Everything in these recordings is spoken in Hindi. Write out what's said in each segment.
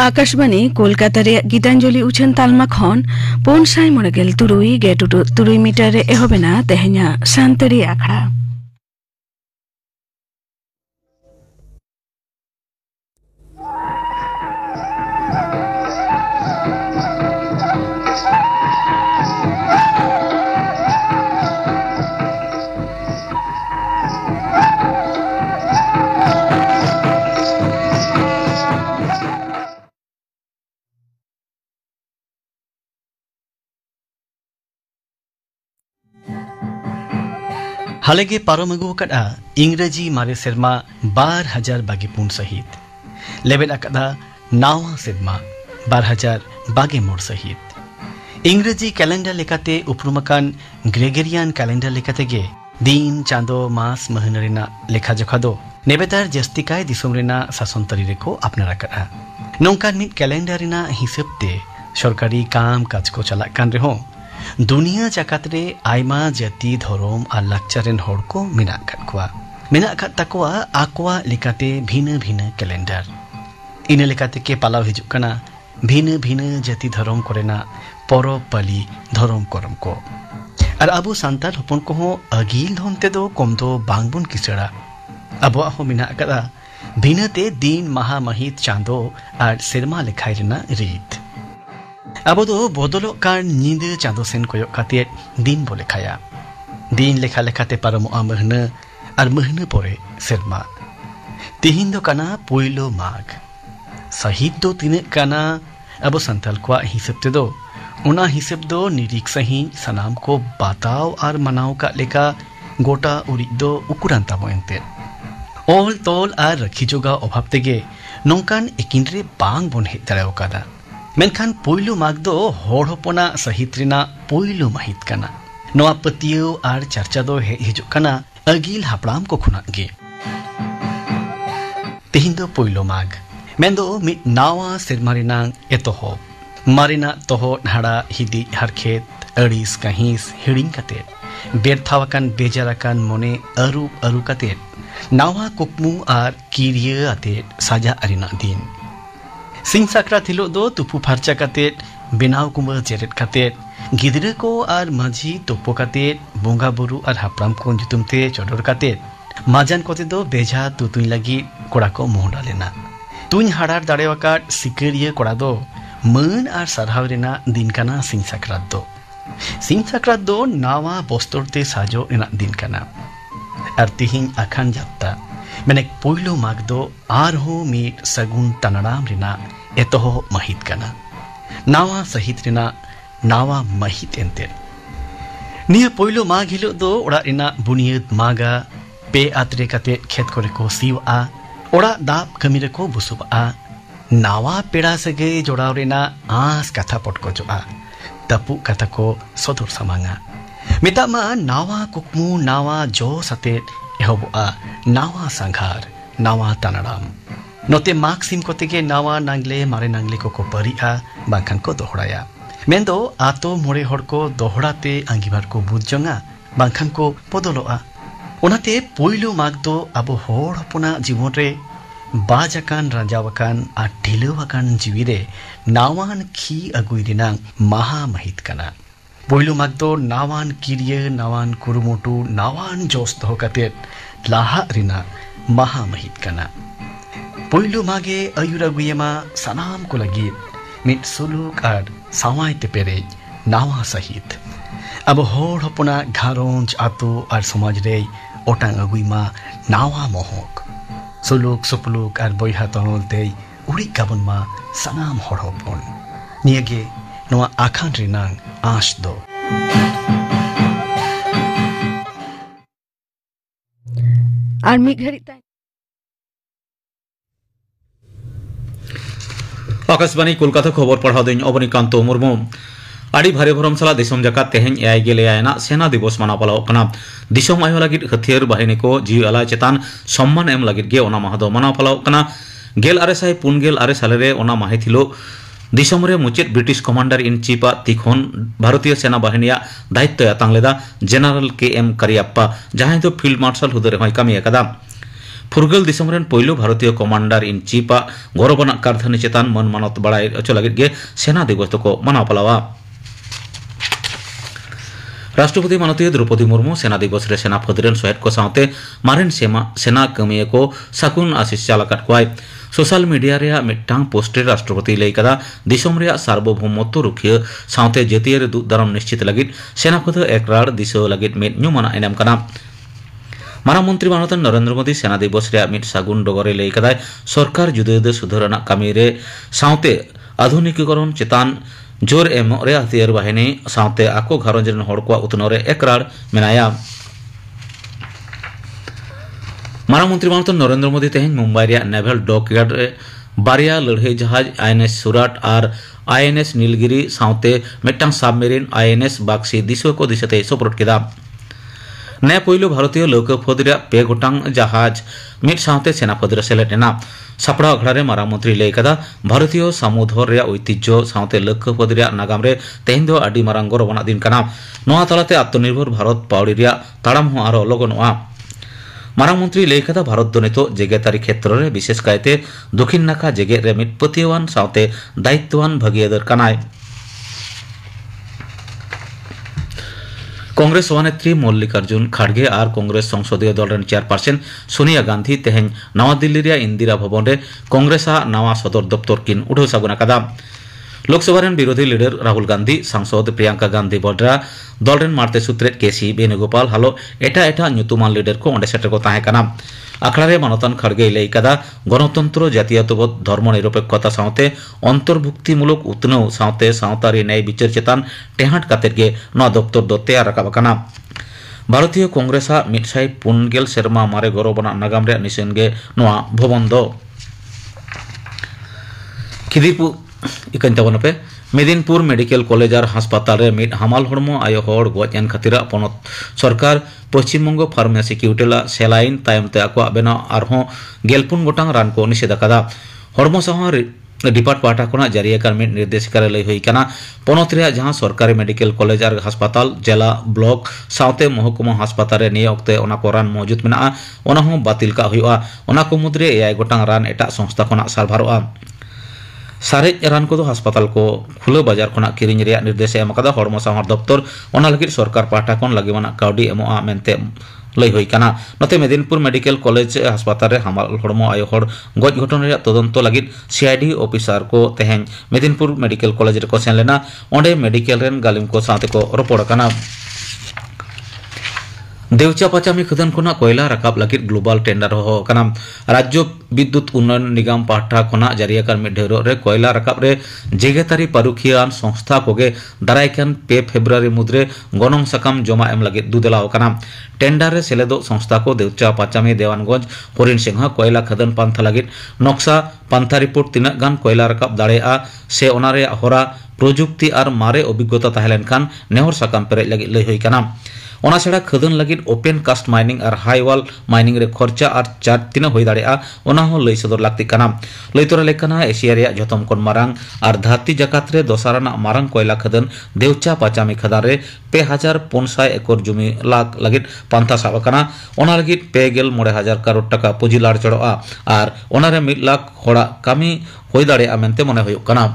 आकाशवाणी कोलकाता रे गीतांजलि उछन तालमा खन 5.3 मीटर रे एहोबेना तेहना शांतरी आखड़ा हालेगे पारमगु कड़ा इंग्रजी मारे सेरमा 2024 सहित लेबेल अकदा नावा सेरमा 2024 सहित इंग्रजी कैलेंडर लेकाते उपरुमकान ग्रेगरियन कैलेंडर लेकातेगे दिन चांदो मास महनरेना लेखा जोखा दो नेबेदार जस्तिकाय दिसोमरेना शासनतरी रेको अपनारा कड़ा नोंकान मिट कैलेंडर रेना हिसाबते सरकारी काम काज को चला कान रेहो दुनिया जाकात रे आयमा जाति धर्म और लाक्चरेन हर को मिना खातकुआ मिना खात तकुआ आकुआ लेकाते भिन्न भिन्न कैलेंडर इन लेकाते के पालाव हिजुक कना भिन्न भिन्न जाति धर्म कोरेना परब पाली धर्म करम को और अबो सांताल हपन को हो अगिल धनते दो कम दो बांगबुन किसड़ा अबो हो मिना कदा भिन्नते दिन महा महित चांदो और सेरमा लेखाय रेना रीत अब दो बदलो कार नींद चांदो सेन कोयो खातिर दिन बोले खाया दिन लेखा लेखाते पारमो महना और महना परे सेरमा तिहिन दो काना पोइलो माघ सहित दो तिने काना अब संताल को हिसाब ते दो उना हिसाब दो निरीक सही सनाम को बाताव और मनाव का लेका गोटा उड़ी दो उकुरांता मोयंते ओल तोल और रखी जोगा अभाव तेगे नौकान एकिनरे बांग बोन हे तराव कादा मेनखान पोइलु माघ दो होड़ होपना सहित रेना पोइलु महित कना नोआ पतियो और चर्चा दो हिजुक कना अगिल हापड़ाम को खुना गे तेहिन दो पोइलु माघ मेंदो मिट नावा सेरमा रेनांग एतोहो मारिना तोहो हाड़ा हिदी हरखेत अड़ीस कहिस हिड़िंग कते बेरथावकान बेजाराकान मोने अरु अरु कते नावा कुकमु और किरिया अते साजा अरिना दिन सिंह साकरा थिलो दो तुपु फारचा काते बेनाव कुंबा जेरेट काते गिदरे को और माझी तोपो काते बोंगा बुरु और हापराम को जुतुमते चोडोर काते माजान कोते दो बेजा तुतुई लगी कोड़ा को मोहडा लेना तुई हाड़ार दाड़ेवाकाट सिकरिया कोड़ा दो मन और सरहाव रेना दिन काना सिंह साकरात दो नावा बस्तरते साजो एना दिन काना और तिहिं आखान जात्ता मैंने पोइलो माघ दो आरहो मीट सगुन तनाराम रेना एतोहो महित कना नावा सहित रेना नावा महित एंते निया पोइलो माघ हिलो दो ओड़ा रेना बुनियद मागा पे आतरे काते खेत करे को सीवा ओड़ा दाब कमी रे को बुसुबा नावा पेड़ा सगे जोड़ाव रेना आस कथा पटको जोआ तपु कथा को सदुर समांगा मितामा नावा कुकमु नावा जो सते एहोबा नावा संघार नावा तनाराम नोते मार्क सिम कोतेगे नावा नांगले मारे नांगले को परिया बांखान को दोहराया मेंदो आतो मोरे हड़ को दोहराते आंगिबार को बुझजंगा बांखान को बदलोआ ओनाते पोइलो माघ दो अब होड़ हपना जीवन रे बाजाकान राजावाकान आ ढिलवाकान जीवी रे नावान खी अगुई रेना महा महित कना पोइलो माघ दो नावान किरिया नावान कुरुमुटु नावान जोस दो काते लाहा रेना महा महित कना पोइलो माघे अयुरागुयमा सनाम को लगी मिट सुलुक और सावाइते पेरे नावा सहित अब होड़ हपना घारोंज आतो और समाज रे ओटांग अगुइमा नावा मोहक सुलुक सुपलुक और बोइहा तनोलते उड़ी गाबन मा सनाम होड़ हपन नियगे नोआ आखान रेनांग आश दो आर्मी घड़ी आकाशवाणी कोलकाता खबर पढ़ा दिन अवनीकांत मुर्मू आड़ी भारे भरम साला दिसम जाकात तेहें एआई गेले आयना सेना दिवस माना पालाव कना दिसम आयो लागिद हथियार बाहिनी को जीव अला चेतान सम्मान एम लागिद गे ओना माहा दो माना पालाव कना गेल आरेसाय पुनगेल आरे सालेरे ओना माहे थिलो दिसम रे मुचेत ब्रिटिश कमांडर इन चीफ तिखोन भारतीय सेना बाहिनिया दायित्व आतांग लेदा जेनारेल के एम करियाप्पा जहां दो फील्ड मार्शल हुदे रे कामी एकदा फुरगल दिसम रेन पहिलो भारतीय कमांडर इन चीफ गौरवना कारधानी चेतान मन मानत बड़ाई अचो लागिद गे सेना दिवस को माना पालावा राष्ट्रपति माननीय द्रौपदी मुर्मू सेना दिवस रे सेना फदरेन सोहेद को साथे मारेन सेना कमिए को साकुन आशीष चालकाट कोय सोशल मीडिया रे मिटांग पोस्टर राष्ट्रपति लेकदा दिसम रे सार्वभौमत्व रुखिया साथे जतिय रे दुदारम निश्चित लगित सेना फद एकरार दिसो लगित मेट न्यूमाना एनाम कना मारा मंत्री मानतन नरेंद्र मोदी सेना दिवस रे मिट सागुन डगरे लेकदा सरकार जुदे जुदे सुधारना कमी रे साथे आधुनिकीकरण चेतान जोर एम रे हथियार बाहिनी साथे आको घारंज रेन हड़ को उतनो रे एकरार मेनाया मारा मंत्री मानतन नरेंद्र मोदी तेहें मुंबई रे नेवल डॉकयार्ड रे बारिया लड़ाई जहाज आईएनएस सुराट और आईएनएस नीलगिरी साथे मिटांग सबमरीन आईएनएस बाक्सी दिसो को दिसते सपोर्ट केदा ने पहिलो भारतीय लौका फौज रे पे गोटांग जहाज मिट साथे सेना फौज रे सेलेटेना सापड़ा अखड़ा रे मारा मंत्री लेकदा भारतीय समुद्र रे ऐतिह्य साथे लौका फौज रे नागाम रे तेहें दो आडी मारांग गौरवना दिन कना नोआ तलाते आत्मनिर्भर भारत पावड़ी रे ताड़ाम हो आरो लगनोआ मारा मंत्री लेकदा भारत दो नितो जेगेतारी क्षेत्र रे विशेष कायते दक्षिण नाका जेगे रे मिट पतिवान साथे दायित्ववान भागीदार कनाय कांग्रेस सभानेत्री मल्लिकार्जुन खड़गे और कांग्रेस संसदीय दल रेन चेयरपर्सन सोनिया गांधी तेहें नवा दिल्ली रे इंदिरा भवन रे कांग्रेस नवा सदर दफ्तर किन उड़ो सागुना कदा लोकसभा रेन विरोधी लीडर राहुल गांधी सांसद प्रियंका गांधी वड्रा दल रेन मारते सूत्रेट केसी वेणुगोपाल हालो एटा एटा ᱧᱩᱛᱩᱢᱟᱱ लीडर को ओंडे सेटर को ताहे कना आखड़ा रे मानतन खड़गे लैकदा गणतंत्र जातीयतावाद धर्मनिरपेक्षता साथे अंतर्भुक्तिमूलक उतनव साथे सावतारी न्याय विचार चेतान टेहाट कातेर गे नवा दफ्तर दो तैयार राकाब कना भारतीय कांग्रेस मिटसाई पुनगेल सेरमा मारे गौरवना नागाम रे निसेन गे नवा भवन दो खिदिरपुर इकन तबन पे मेदिनीपुर मेडिकल कॉलेज और हासपाताल रे मिट हामाल हड़मो आयो हड़ गजन खातिरा पनत सरकार पश्चिम बंग फार्मासिकिउटिला सेलाइन तायमते आको बेना आरहों गेलपुन गोटांग रान को निषेध कदा हड़मो सह डिपार्ट पाटा कोना जारिया मिट निर्देशिका रे लई होई कना पनत रे जहां सरकारी मेडिकल कॉलेज और हासपाताल जिला ब्लॉक साथे महकुमा हासपाताल रे निये ओक्ते ओना को रान मौजूद मेना ओना हो बातिल का हुआ ओना को मुद्रे एआई गोटांग रान एटा संस्था कोना सारभारोआ सारेज रान को हासपाताल को खुला बाजार खोना किरिंग रे निर्देश एम कदा हड़मो सामार दफ्तर ओना लगित सरकार पाटा कोन लागिमाना काउडी एमोआ मेनते लई होई कना नते मेदिनीपुर मेडिकल कॉलेज हासपाताल रे हामाल हड़मो आयो हड़ गज घटना रे तदंत लगित सीआईडी ऑफिसर को तेहें मेदिनीपुर मेडिकल कॉलेज रे को सेन लेना ओंडे मेडिकल रेन गालिम को साथे को रोपड़ कना देवचा पचामी खदन कोना कोयला रकाब लगित ग्लोबल टेंडर हो कना राज्य विद्युत उन्नयन निगम पाठा कोना जारिया मिट ढेरो रे कोयला रकाब रे जेगेतारी पारुखियान संस्था कोगे दारायकान 2 फेब्रुआरी मुद्रे गनंग सकाम जमा एम लगित दुदेलाव कना टेंडर रे सेलेदो संस्था को देवचा पचामी देवानगंज हरिन सिंह कोयला खदन पांथा लगित नक्शा पांथा रिपोर्ट तिना गान कोयला रकाब दाड़ेआ से ओना रे होरा प्रजुक्ति और मारे अभिज्ञता ताहेलेन खान नेहर सकाम पेरे लगित लई होई कना ओना छाड़ा खदन लगित ओपन कास्ट माइनिंग और हाई वाल माइनिंग रे खर्चा और चार्ज तीना होई दाड़ेआ ओना हो लई सदर लाक्ति कना लई तोरा लेकना एशिया रे जतम कोन मारांग और धरती जकात रे दोसाराना मारांग कोयला खदन देवचा पचामी खदान रे 2500 एकड़ जमी लाख लगित पांथा साब कना ओना लगित 59,000 करोड़ टाका पुंजी लाड़ चढ़ोआ और ओना रे 1 लाख होड़ा कामी होई दाड़ेआ मेनते मने होय कना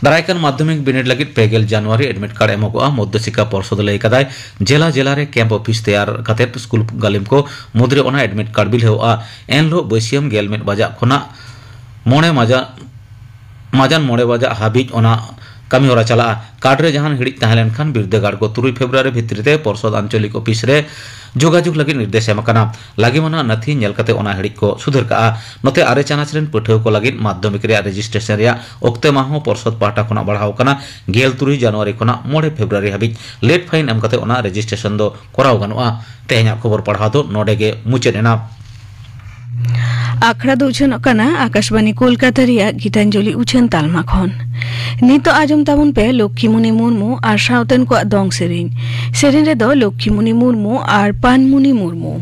दारायकान माध्यमिक बिनिड लगित 2 जनवरी एडमिट कार्ड एमोगोआ मध्यशिक्षा पर्षद लैकदाय जिला जिला रे कैंप ऑफिस तैयार कते स्कूल गालिम को मुद्रे ओना एडमिट कार्ड बिल होआ एनलो बैसियम गेलमिट बाजा खोना मोणे माजान मोणे बाजा हाबिज ओना कमी होरा चला कार्ड रे जहान हिड़ी ताहेलेन खान बिरदेगाड़ को 3 फेब्रुआरी भित्रिते पर्षद आंचलिक ऑफिस रे जोगाजोग लगी निर्देश एमकना लागिमाना नथी नेल कते ओना हिड़ी को सुधर का नते आरे चानाच रेन पठेव को लगी माध्यमिक रे रजिस्ट्रेशन रे ओक्ते माहो पर्षद पाटा कोना बढ़ाव कना 3 जनवरी कोना 9 फेब्रुआरी हाबिज लेट फाइन एम कते ओना रजिस्ट्रेशन दो कराव गनोआ तेहना खबर पढ़ा दो नोडे गे मुचेद एना आखड़ा दो उछन कना आकाशवाणी कोलकाता रिया गीतांजलि उछन तालमा खन नितो आजम ताबुन पे लक्ष्मीमुनि मुर्मू और सावतन को दंग सेरेन रे दो लक्ष्मीमुनि मुर्मू और पानमुनि मुर्मू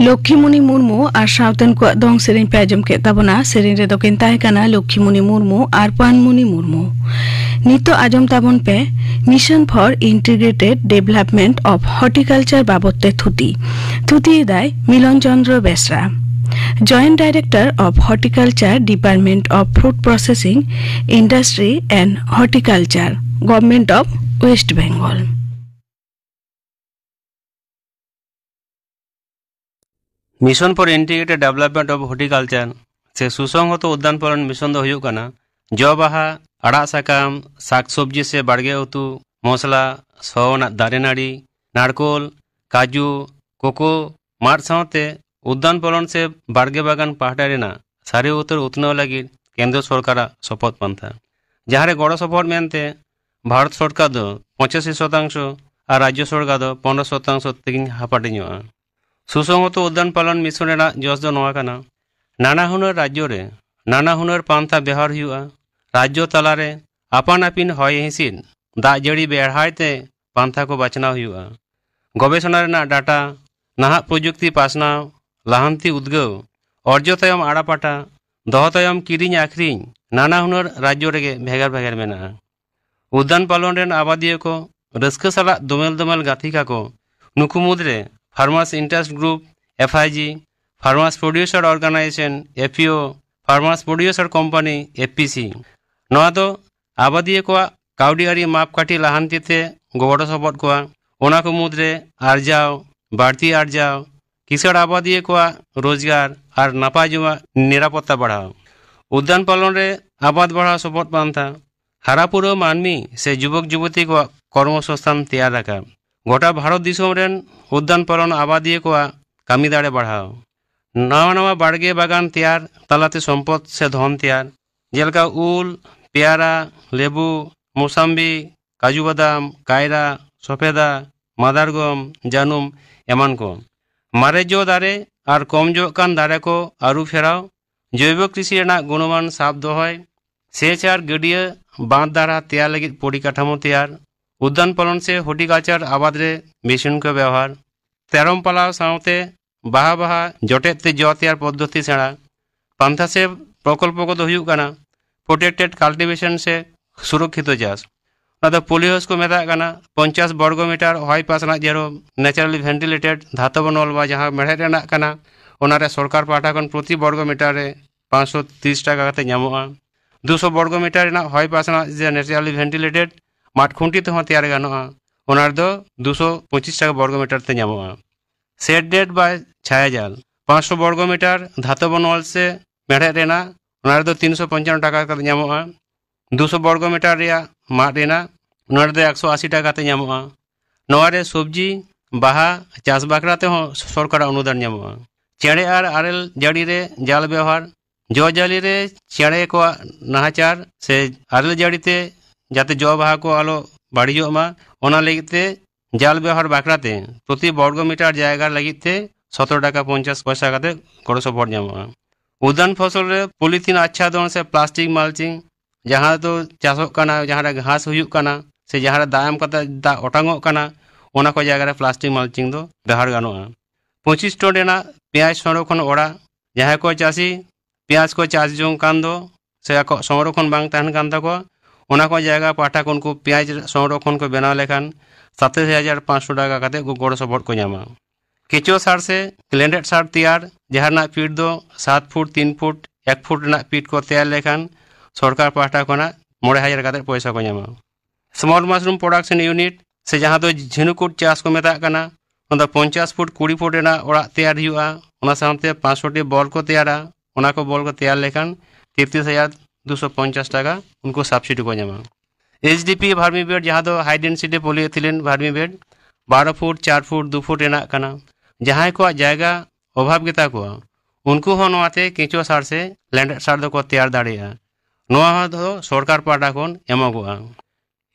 लक्ष्मीमुनि मुर्मू और सावतन को दंग सेरेन पे आजम के ताबना सेरेन रे दोकिन ताहेकाना लक्ष्मीमुनि मुर्मू और पानमुनि मुर्मू नितो आजम ताबन पे mission for integrated development of horticulture बाबते थुती दाय Milan Chandra Besra joint director of horticulture department of fruit processing industry and horticulture government of West Bengal mission for integrated development of horticulture से सुसंगत उद्यान पालन मिशन दो हुयुग कना जो बाहा आड़ा साकाम साग सब्जी से बाड़गे उतु मसला सौना दारे नाड़ी नारकोल काजू कोको मार साथे उद्यान पालन से बाड़गे बागान पाहटा रेना सारे उतर उतनाव लगी केंद्र सरकार सपद पंथा जहाँ गड़ सपद मेनते भारत सरकार दो 85% और राज्य सरकार दो 15% तेगिन हापाटिङा सुसंगत उद्यान पालन मिशन जस दो नोआ कना नाना हुनर राज्य रे नाना हुनर पांथा व्यवहार हुआ राज्य तलारे आपान आपिन हय हिसिद दाग जड़ी बेढ़ाते पांथा को बाचना हुआ गवेषणा रेना डाटा नाहा प्रजुक्ति पासनाव लाहांती उद्गव अर्ज तयम आड़ापाटा दह तयम किरिñ आखरिñ नाना हुनर राज्य रेगे भेगार भेगार मेना उद्यान पालन रेन आबादिया को रस्का साला दोमेल दोमेल गाथिका को नुकु मुद्रे farmers interest group FIG farmers producer organisation FPO farmers producer company FPC नोआ दो आबादिया को काउडियारी मापकाठी लाहांतीते गड़ सबद को ओना को मुद्रे आरजाव बाड़ती आरजाव किसाड़ आबादिया को रोजगार और नापाय जमा निरापत्ता बढ़ाओ उद्यान पालन रे आबाद बढ़ा सबद पांथा हारापुरा मानमी से युवक युवती को कर्मसंस्थान तैयार रखा गोटा भारत दिसोम रेन उद्यान पालन आबादिया को कामी दाड़े बढ़ाओ नवा नवा बाड़गे बागान तैयार तालाते सम्पद से धन तैयार जेलका उल पेयारा लेबू मौसाम्बी काजू बादाम कायरा सफेदा मादारगम जानुम एमान को मारे जो दारे और कम जो कान दारे को आरु फेराव जैव कृषि गुणमान साब दोहय सेच और गडिया बांध द्वारा तैयार लगी परिकाठामो तैयार उद्यान पालन से हॉर्टिकालचार आबाद रे मेशिन को व्यवहार तेरम पालाव सावते बाहा बाहा जटेते जो तैयार पद्धति सेड़ा पांथा से प्रकल्प को दो हुयुग काना प्रोटेक्टेड कल्टिवेशन से सुरक्षित चाष पॉलीहाउस को मेता 50 वर्गमीटर हॉय पासना जेरो नेचुरली वेंटिलेटेड धातव नल बा जहाँ मेढ़ेद रेनाग काना ओनारे सरकार पाहटा खन प्रति वर्गमीटर रे 530 टाका काते ᱧᱟᱢᱚᱜᱼᱟ 200 वर्गमीटर रेनाग हॉय पासना जे नेचुरली वेंटिलेटेड माठ खुंटी तेहᱚᱸ तैयार गानोआ ओनार दो 225 टाका वर्गमीटर ते ᱧᱟᱢᱚᱜᱼᱟ शेडेड बाय छाया जाल 500 वर्गमीटर धातव नल से मेढ़ेद रेनाग ओनार दो 355 टाका काते ᱧᱟᱢᱚᱜᱼᱟ 200 वर्गमीटर रेया माठ रेना ओनार दो 180 टाका ते ᱧᱟᱢᱚᱜᱼᱟ नोआरे सब्जी बाहा चाष बाकरा तेहᱚᱸ सरकार अनुदान ᱧᱟᱢᱚᱜᱼᱟ चेड़े और आरेल जड़ी रे जाल व्यवहार जो जाली रे चेड़े को नाहाचार से आरेल जड़ीते जाते जो बाहा को आलो बाड़ीजोमा ओना लगिते जाल व्यवहार बाकराते प्रति वर्गमीटर जायगा लगिते 17 टाका 50 पैसा काते गड़ो सपोर्ट ᱧᱟᱢᱚᱜᱼᱟ उद्यान फसल रे पॉलिथीन आच्छादन से प्लास्टिक माल्चिंग जहाँ तो चाषोग काना जहाँ रे घास हुयुग काना से जहाँ रे दाम काते दा ओटांगोग काना ओना को जायगा रे प्लास्टिक माल्चिंग दो व्यवहार गानोआ 25 टन रेना पेंयाज संरक्षण ओड़ा जहाँ को चाषी पेंयाज को चाष जों कान दो से संरक्षण बांग तहन कान ताको ओना को जायगा पाठा को उनको पेंयाज संरक्षण को बनाव लेखान 27,500 टाका काते को गड़ो सपोर्ट को ᱧᱟᱢᱟ केचो सार से क्लेंडेड सार तैयार जहाँ ना फीट दो 7 फुट 3 फुट 1 फुट ना फीट को तैयार लेखान सरकार पाठा को 9,000 काते पैसा को ᱧᱟᱢᱟ स्मॉल मशरूम प्रोडक्शन यूनिट से जहाँ दो झिनुकुट चाष को मेता 50 फुट 20 फुट ओड़ा तैयार हुआ 500 टी बॉल को तैयारा को बॉल को तैयार लेखान 33,250 टाका उनको सब्सिडी को ᱧᱟᱢᱟ HDP भार्मीबेड जहाँ दो high density polyethylene vermibed 12 foot 4 foot 2 foot जहाँ को जायगा अभाव गेता को उनको होते केंचो सार से लैंडेड सार दो को तैयार दाड़ेगा नोआ दो सरकार पाटा खन एमोगोआ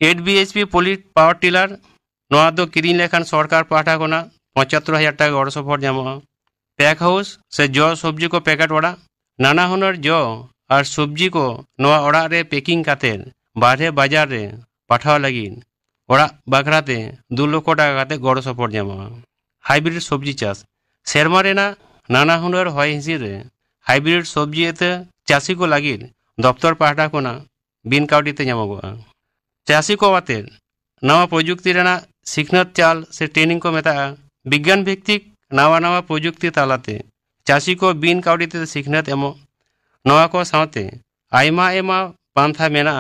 8 BHP पोली पावर टिलर नोआ दो किरिंग लेखान सरकार पाटा को 75,000 टाका गड़ो सपोर्ट ᱧᱟᱢᱚᱜᱼᱟ पैक हाउस से जो सब्जी को पैकेट ओड़ा नाना हुनर जो और सब्जी को नोआ ओड़ा रे पैकिंग काते बाहरे बाजार रे पाठाव लगी ओड़ा बाखराते 2 लाख टाका काते गड़ो सपोर्ट ᱧᱟᱢᱚᱜᱼᱟ हाइब्रिड सब्जी चाष सेरमा रेना नाना हुनर हॉय हिंसी रे हाइब्रिड सब्जी एते चाषी को लगी दफ्तर पाहटा को बिन काउडी ते ᱧᱟᱢᱚᱜᱚᱜᱼᱟ चाषी को वाते नवा प्रजुक्ति रेना सिखनत चाल से ट्रेनिंग को मेता विज्ञान भित्तिक नवा नवा प्रजुक्ति तालाते चाषी को बिन काउडी ते सिखनत एमो नवा को सावते आयमा एमा पांथा मेना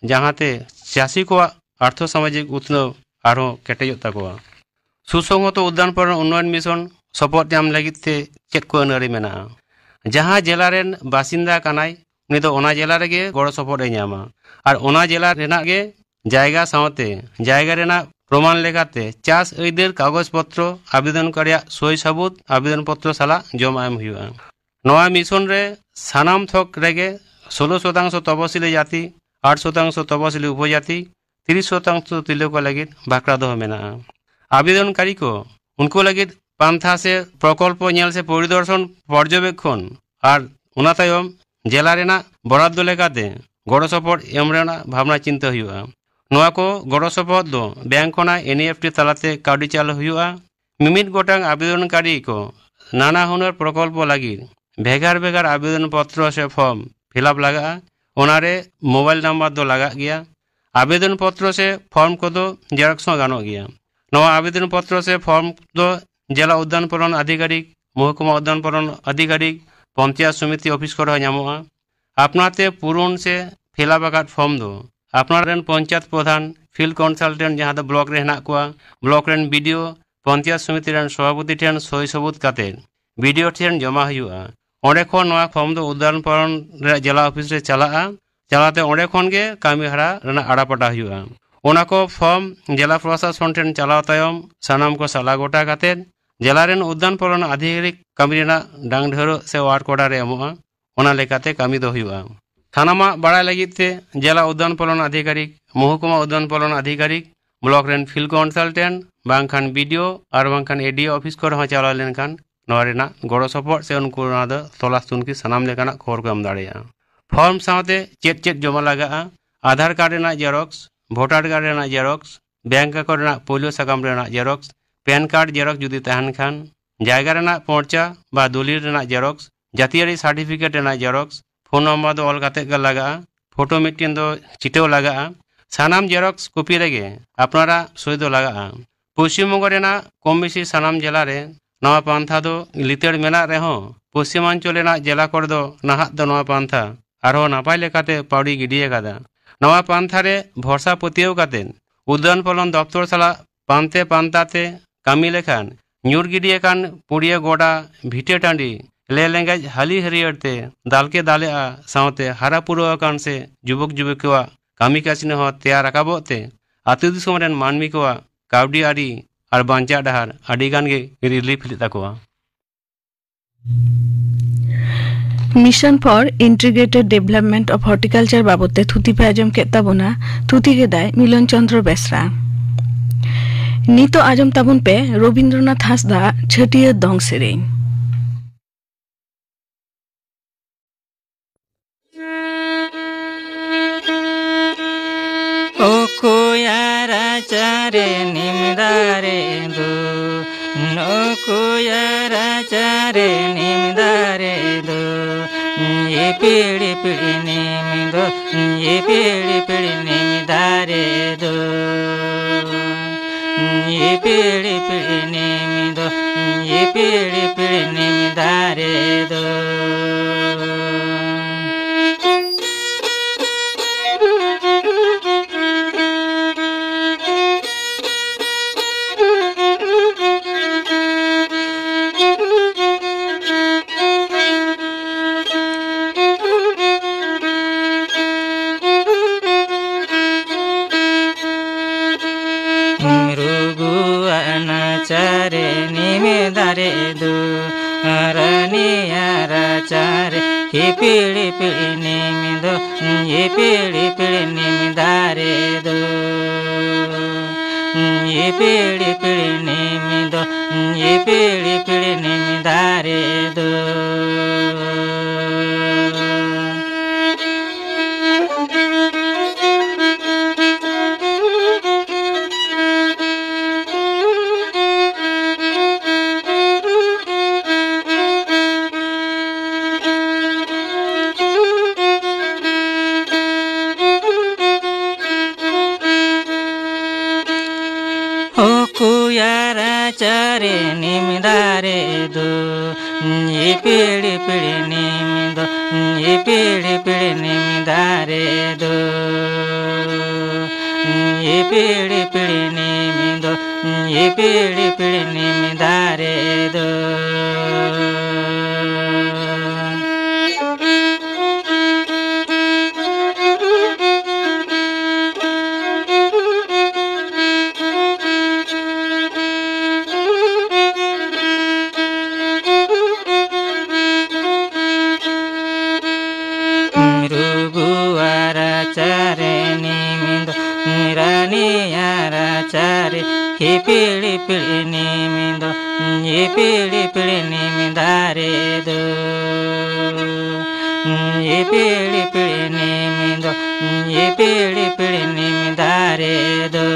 जहाँते चाषी को आर्थ सामाजिक उतनव आरो केटेजो ताकोआ सुसंगत उद्यान पालन उन्नयन मिशन सपोर्ट ᱧᱟᱢ लगित ते चेक को अनरी मेना जहाँ जिला रेन बासिंदा कानाय उनी दो ओना जिला रेगे गड़ो सपोर्ट ए ᱧᱟᱢᱟ और ओना जिला रेना गे जायगा सावते जायगा रेना प्रमाण लेखाते चाष ऐदेर कागज पत्र आवेदन करिया सही सबूत आवेदन पत्र साला जमा एम हुआ नवा मिशन रे सानाम थक रेगे 16% तपसिली जाति 8% तपसिली उपजाति 30% तिलो को लगी बाकरा दो मेना आवेदनकारी को उनको लगी पांथा से प्रकल्प नेल से परिदर्शन पर्यवेक्षण और उना तायम जिला रेना बराद्द लेकाते गड़ो सपोर्ट एम रेना भावना चिंता हुआ नोआ को गड़ो सपोर्ट दो बैंक खना NEFT तालाते काउडी चालू हुआ मिमित गोटांग आवेदनकारी को नाना हुनर प्रकल्प लगी भेगार भेगार आवेदन पत्र से फॉर्म फिलअप लगा ओनारे मोबाइल नंबर दो लगा गया आवेदन पत्र से फॉर्म को दो जेरक्स गानो गया नवा आवेदन पत्र से फॉर्म दो जिला उद्यान पालन अधिकारी महकुमा उद्यान पालन अधिकारी पंचायत समिति ऑफिस को ᱧᱟᱢᱚᱜᱼᱟ आपनाते पूरण से फिलअप आकाद फॉर्म दो आपनार पंचायत प्रधान फील्ड कंसल्टेंट जहाँ दो ब्लॉक रे हेना कोआ ब्लॉक रेन वीडियो पंचायत समिति रेन सभापति ठेन सही सबूत काते वीडियो ठेन जमा हुआ ओंडे खन नवा फॉर्म दो उद्यान पालन रे जिला ऑफिस रे चलाआ चलाते ओंडे खन गे कामी हरा रेना आड़ापटा हुआ ओना को फॉर्म जिला प्रशासन ठेन चलाव तायम सानाम को साला गोटा काते ᱡᱮᱞᱟ ᱨᱮᱱ ᱩᱫᱽᱫᱟᱱ ᱯᱟᱞᱚᱱ ᱟধিᱠᱟᱨᱤᱠ ᱠᱟᱹᱢᱤ ᱨᱮᱱᱟᱜ ᱰᱟᱝ ᱰᱷᱟᱹᱨᱚᱜ ᱥᱮ ᱳᱣᱟᱨᱰ ᱚᱰᱟᱨ ᱮ ᱮᱢᱚᱜᱼᱟ, ᱚᱱᱟ ᱞᱮᱠᱟᱛᱮ ᱠᱟᱹᱢᱤ ᱫᱚ ᱦᱩᱭᱩᱜᱼᱟ। ᱥᱟᱱᱟᱢᱟᱜ ᱵᱟᱲᱟᱭ ᱞᱟᱹᱜᱤᱫ ᱛᱮ ᱡᱮᱞᱟ ᱩᱫᱽᱫᱟᱱ ᱯᱟᱞᱚᱱ ᱟধিᱠᱟᱨᱤᱠ, ᱢᱚᱦকুমা উদ্যান পালন আধিকারিক, ব্লক রেন ফিল্ড কনসালটেন্ট বাংখান বিডিও আর বাংখান এডিও অফিস করে হᱚᱸ ᱪᱟᱞᱟᱣ ᱞᱮᱱᱠᱷᱟᱱ ᱱᱚᱣᱟ ᱨᱮᱱᱟᱜ ᱜᱚᱲᱚ ᱥᱚᱯᱚᱦᱚᱫ ᱥᱮ ᱩᱱᱠᱩ ᱱᱚᱣᱟ ᱫᱚ ᱛᱚᱞᱟᱥ ᱛᱩᱱᱠᱷᱤ ᱥᱟᱱᱟᱢ ᱞᱮᱠᱟᱱᱟᱜ ᱠᱷᱚᱵᱚᱨ ᱠᱚ ᱮᱢ ᱫᱟᱲᱮᱭᱟᱜᱼᱟ। ᱯᱷᱚᱨᱢ ᱥᱟᱶᱛᱮ ᱪᱮᱫ ᱪᱮᱫ ᱡᱚᱢᱟ ᱞᱟᱜᱟᱜᱼᱟ? ᱟᱫᱷᱟᱨ ᱠᱟᱨᱰ ᱨᱮᱱᱟᱜ ᱡᱮᱨᱚক্স, ᱵᱷᱳᱴᱟর ᱠᱟর্ড ᱨᱮᱱᱟᱜ ᱡᱮᱨᱚক্স, ব্যাংক অ্যাকাউন্ট ᱨᱮᱱᱟᱜ ᱯᱳᱭᱞᱳ ᱥᱟᱠᱟᱢ ᱨᱮᱱᱟᱜ ᱡᱮᱨᱚক্স, প্যান কার্ড জেরক্স যদি তাহেন খান, জায়গা রেনাᱜ পর্চা বা দলিল রেনাᱜ জেরক্স, জাতীয়ারি সার্টিফিকেট রেনাᱜ জেরক্স, ফোন নম্বর ᱫᱚ ᱚᱞ ᱠᱟᱛᱮ ᱜᱮ ᱞᱟᱜᱟᱜᱼᱟ, ᱯᱷᱳᱴᱳ ᱢᱤᱫᱴᱮᱱ ᱫᱚ ᱪᱷᱤᱴᱟᱹᱣ ᱞᱟᱜᱟᱜᱼᱟ। ᱥᱟᱱᱟᱢ ᱡᱮᱨᱚক্স ᱠᱚᱯᱤ ᱨᱮᱜᱮ ᱟᱯᱱᱟᱨᱟᱜ ᱥᱳᱭ ᱫᱚ ᱞᱟᱜᱟᱜᱼᱟ। ᱯᱚᱥᱪᱤᱢ ᱵᱚᱝᱜᱚ ᱨᱮᱱᱟᱜ ᱠᱚᱢ ᱵᱮᱥᱤ ᱥᱟᱱᱟᱢ ᱡᱮᱞᱟ ᱨᱮ ᱱᱚᱣᱟ ᱯᱟᱱᱛᱷᱟ ᱫᱚ ᱞᱤᱛᱟᱹᱲ ᱢᱮᱱᱟᱜ ᱨᱮᱦᱚᱸ ᱯᱚᱥᱪᱤᱢᱟঞ্চল ᱨᱮᱱᱟᱜ ᱡᱮᱞᱟ ᱠᱚᱨᱮ ᱫᱚ ᱱᱟᱦᱟᱜ ᱫᱚ ᱱᱚᱣᱟ ᱯᱟᱱᱛᱷᱟ ᱟᱨᱦᱚᱸ ᱱᱟᱯᱟᱭ ᱞᱮᱠᱟᱛᱮ ᱯᱟᱣᱲᱤ ᱜᱤᱰᱤ ᱟᱠᱟᱫᱟ। ᱱᱚᱣᱟ ᱯᱟᱱᱛᱷᱟ ᱨᱮ ᱵᱷᱚᱨᱥᱟ ᱯᱟᱹᱛᱭᱟᱹᱣ ᱠᱟᱛᱮ উদ্যান পালন দপ্তর সালাᱜ ᱯᱟᱱᱛᱮ ᱯᱟᱱᱛᱟᱛᱮ ᱠᱟᱹᱢᱤ ᱞᱮᱠᱷᱟᱱ ᱧᱩᱨ ᱜᱤᱰᱤ ᱟᱠᱟᱱ ᱯᱩᱲᱤᱭᱟᱹ ᱜᱚᱰᱟ, ᱵᱷᱤᱴᱟᱹ ᱴᱟᱺᱰᱤ, ᱞᱮ ᱞᱮᱸᱜᱮᱡ ᱦᱟᱹᱞᱤ ᱦᱟᱹᱨᱭᱟᱹᱲ ᱛᱮ ᱫᱟᱞᱠᱮ ᱫᱟᱞᱮᱜᱼᱟ, ᱥᱟᱶᱛᱮ ᱦᱟᱨᱟ ᱯᱩᱨᱟᱹᱣ ᱟᱠᱟᱱ ᱥᱮ ᱡᱩᱵᱚᱠ ᱡᱩᱵᱚᱠᱤᱭᱟᱜ ᱠᱟᱹᱢᱤ ᱠᱟᱹᱥᱱᱤ ᱦᱚᱸ ᱛᱮᱭᱟᱨ ᱨᱟᱠᱟᱵᱚᱜ ᱛᱮ ᱟᱹᱛᱩ ᱫᱤᱥᱚᱢ ᱨᱮᱱ ᱢᱟᱹᱱᱢᱤ ᱠᱚᱣᱟᱜ ᱠᱟᱹᱣᱰᱤ ᱟᱹᱨᱤ ᱟᱨ ᱵᱟᱧᱪᱟᱜ ᱰᱟᱦᱟᱨ ᱟᱹᱰᱤ ᱜᱟᱱ ᱜᱮ ᱨᱤᱞᱤᱯ ᱞᱮᱫ ᱛᱟᱠᱚᱣᱟ। Mission for integrated development of horticulture বাবদতে থুতি পে আজম কেদ তাবোনা, থুতি গেদায় মিলন চন্দ্র বেসরা। নিতো আজম তাবন পে রবীন্দ্রনাথ হাঁসদা ছাটিয়া দং সেরেñ। ও কোয়ারা চারে নিমদারে দো, নো কোয়ারা চারে নিমদারে দো, ये पीड़ी पीड़ी निम दो, ये पीड़ी पीड़ी निमदारे दो, ये पीड़ी पीड़ी निम दो, ये पीड़ी पीड़ी निमदारे दो। चारे निमदारे दो, रनियारा चारे ये पीड़ी पीड़ी निम दो, ये पीड़ी पीड़ी निमदारे दो, ये पीड़ी पीड़ी निम दो, ये पीड़ी पीड़ी निमदारे दो। चारे निमदारे दो, ये पीड़ी पीड़ी निम दो, ये पीड़ी पीड़ी निमदारे दो, ये पीड़ी पीड़ी निम दो, ये पीड़ी पीड़ी निमदारे दो। ये पीड़ी पीड़ी निम दो, ये पीड़ी पीड़ी निमदारे दो, ये पीड़ी पीड़ी निम दो, ये पीड़ी पीड़ी निमदारे दो।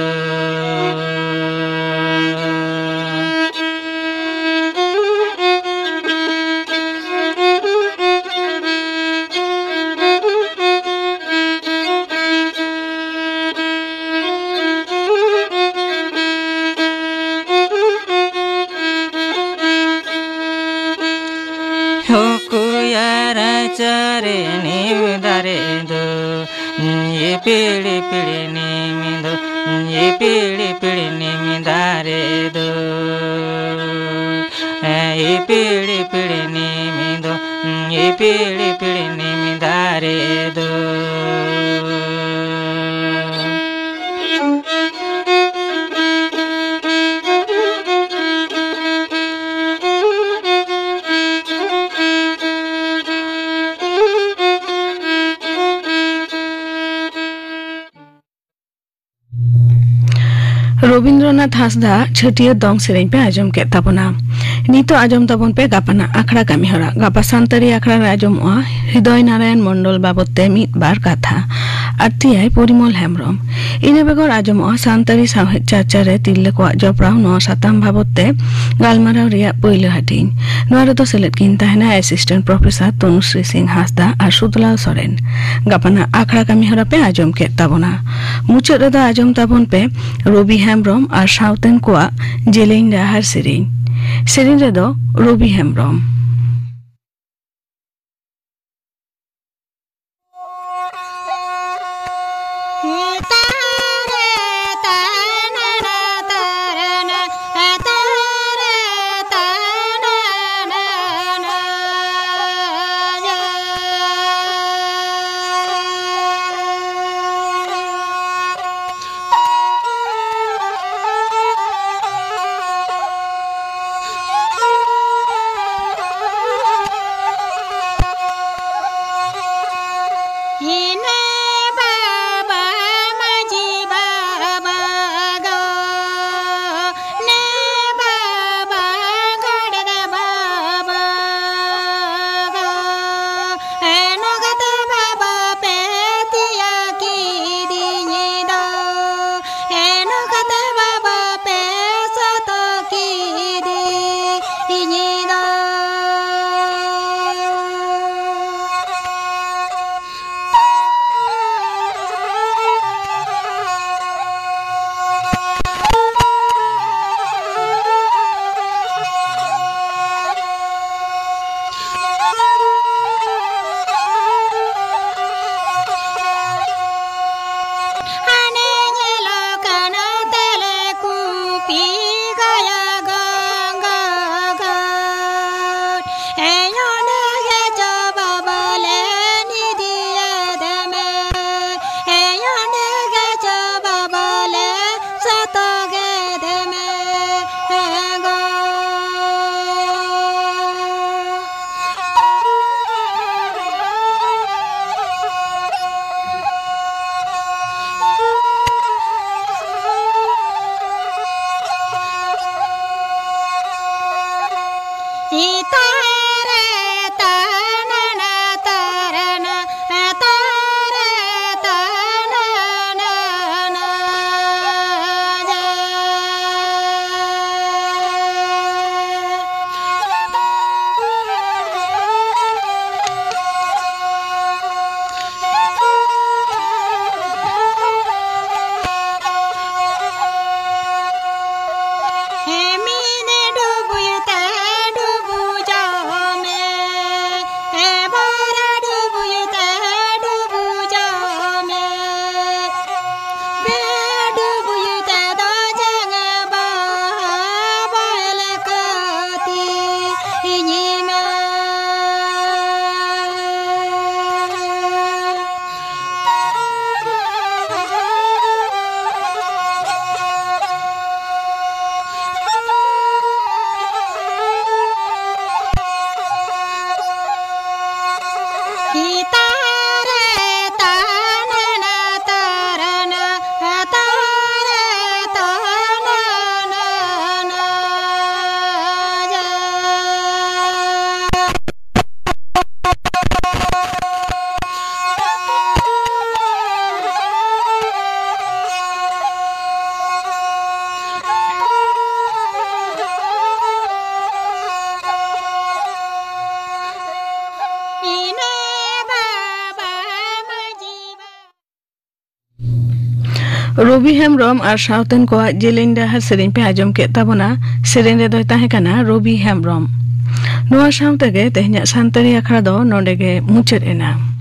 चारे निमदारे दो, ये पीड़ी पीड़ी निम दो, ये पीड़ी पीड़ी निमदारे दो, ये पीड़ी पीड़ी निम दो, ये पीड़ी पीड़ी निमदारे दो। रविन्द्रनाथ हांसदा छटिया दंग सेरें पे आजम के ताबना नितो आजम ताबन पे गापाना आखड़ा कामी हरा गापा सांतारी आखड़ा आजम हृदय नारायण मंडल बाबते मिद बार कथा आरतीआई परिमल हेम्ब्रम इने बेगर आजम सांतारी साहित्य चर्चा रे तिरले को जपराव नो साताम बाबते गालमाराव रिया पहिलो हाटिन नोरा तो सेलेट किन ताहना असिस्टेंट प्रोफेसर तनुश्री सिंह हांसदा और सुदलाल सोरेन गापाना आखड़ा कामी हरा पे आजम के ताबना मुचाद रेदा आजम ताबन पे रवि हेम्ब्रम और साउथेन कोआ जेलेन राहार सेरेन रेदो रवि हेम्ब्रम रवि हेम्ब्रम और साउथेन को जेलेन राहार सेरेन पे आजम के ताबना सेरेन रे दो ताहे काना रवि हेम्ब्रम नोआ साउते गे तेहना सांतारी आखड़ा दो नोडे गे मुचाद एना।